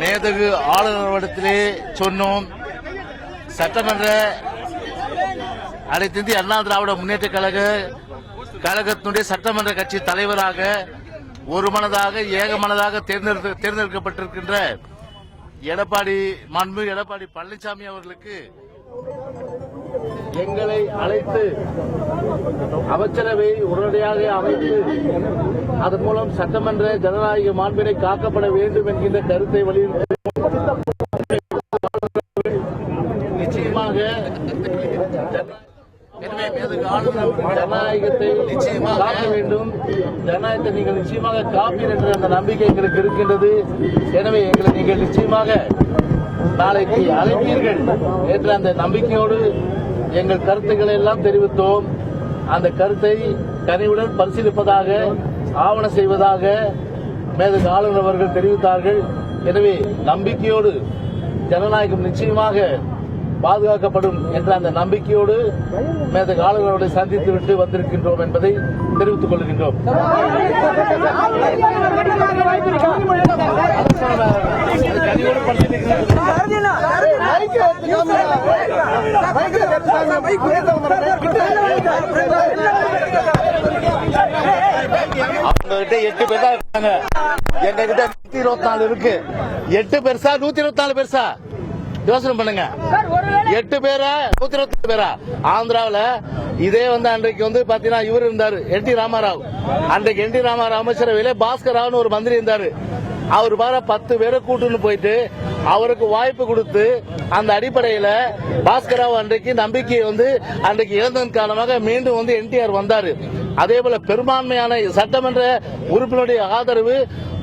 மேதகு ஆளுநரிடத்திலே சொன்னோம். சட்டமன்ற அனைத்து இந்திய அண்ணா திராவிட முன்னேற்ற கழகத்தினுடைய சட்டமன்ற கட்சி தலைவராக ஒருமனதாக ஏகமனதாக தேர்ந்தெடுக்கப்பட்டிருக்கின்ற மாண்புமிகு எடப்பாடி பழனிசாமி அவர்களுக்கு எங்களை அழைத்து அமைச்சரவை உடனடியாக அமைத்து அதன் மூலம் சட்டமன்ற ஜனநாயக மாண்பினை காக்கப்பட வேண்டும் என்கின்ற கருத்தை வலியுறுத்தி நிச்சயமாக ஜனநாயகத்தை நிச்சயமாக காக்க வேண்டும். ஜனநாயகத்தை நீங்கள் நிச்சயமாக காப்பீர் என்ற அந்த நம்பிக்கை எங்களுக்கு இருக்கின்றது. எனவே எங்களை நீங்கள் நிச்சயமாக நாளைக்கு அழைப்பீர்கள் என்ற அந்த நம்பிக்கையோடு எங்கள் கருத்துக்களை எல்லாம் தெரிவித்தோம். அந்த கருத்தை கனிவுடன் பரிசீலிப்பதாக ஆவண செய்வதாக மேதகு ஆளுநர் அவர்கள் தெரிவித்தார்கள். எனவே நம்பிக்கையோடு ஜனநாயகம் நிச்சயமாக பாதுகாக்கப்படும் என்ற அந்த நம்பிக்கையோடு மேதகு ஆளுநர்களை சந்தித்துவிட்டு வந்திருக்கின்றோம் என்பதை தெரிவித்துக் கொள்கின்றோம். அவங்ககிட்ட 8 பேர் தான் இருக்காங்க. எங்க கிட்ட 124 இருக்கு. 8 பெருசா 124 பெருசா யோசனை பண்ணுங்க. 8 பேரா 124 பேரா? ஆந்திராவில் இதே அன்றைக்கு பாத்தீங்கன்னா இவர் இருந்தாரு என்.டி. ராமாராவ். அன்றைக்கு என்.டி. ராமாராவ் அமைச்சரவையில பாஸ்கர் ராவ்னு ஒரு மந்திரி இருந்தாரு. அவர் 10 பேரை கூட்டுன்னு போயிட்டு அவருக்கு வாய்ப்பு கொடுத்து அந்த அடிப்படையில பாஸ்கர் ராவ் அன்றைக்கு நம்பிக்கையை அன்றைக்கு இழந்ததன் காரணமாக மீண்டும் என்டிஆர் வந்தாரு. அதே போல பெரும்பான்மையான சட்டமன்ற உறுப்பினருடைய ஆதரவு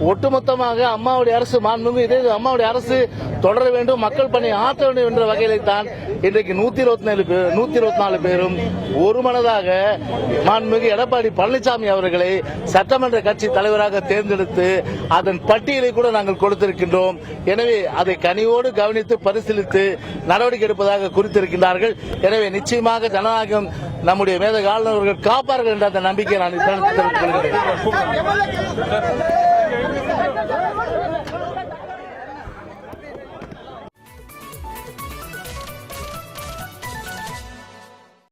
ஒட்டுமொத்தமாக அம்மாவுடைய அரசு மாண்புமிகு இதே அம்மாவுடைய அரசு தொடர வேண்டும், மக்கள் பணி ஆற்ற வேண்டும் என்ற வகையிலே தான் இன்றைக்கு 124 பேரும் ஒருமனதாக மாண்புமிகு எடப்பாடி பழனிசாமி அவர்களை சட்டமன்ற கட்சி தலைவராக தேர்ந்தெடுத்து அதன் பட்டியலை கூட நாங்கள் கொடுத்திருக்கின்றோம். எனவே அதை கனிவோடு கவனித்து பரிசீலித்து நடவடிக்கை எடுப்பதாக குறித்திருக்கின்றார்கள். எனவே நிச்சயமாக ஜனநாயகம் நம்முடைய மேதகு ஆளுநர்கள் காப்பார்கள் என்ற அந்த நம்பிக்கை நான் தெரிவித்துக் கொள்கிறேன்.